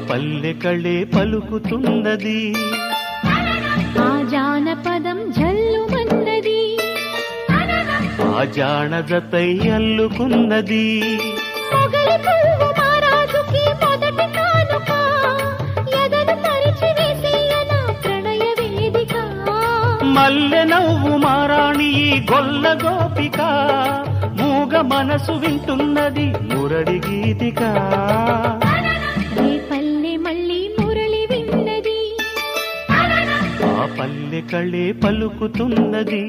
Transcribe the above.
పల్లె కళే పలుకుతున్నది, ఆ జానపదం జల్లుమన్నది, ఆ జానజతై అల్లుకున్నది. మొగలి పువ్వు మహారాజుకి మొదటి కానుక, ఎదను పరిచి వేసేయన ప్రణయ వేదిక. మల్లె నవ్వు మారాణి ఈ గొల్ల గోపిక, మూగ మనసు వింటున్నది మురళి గీతిక. రేపల్లె మళ్ళీ మురళి విన్నది, ఆ పల్లె కళే పలుకుతున్నది.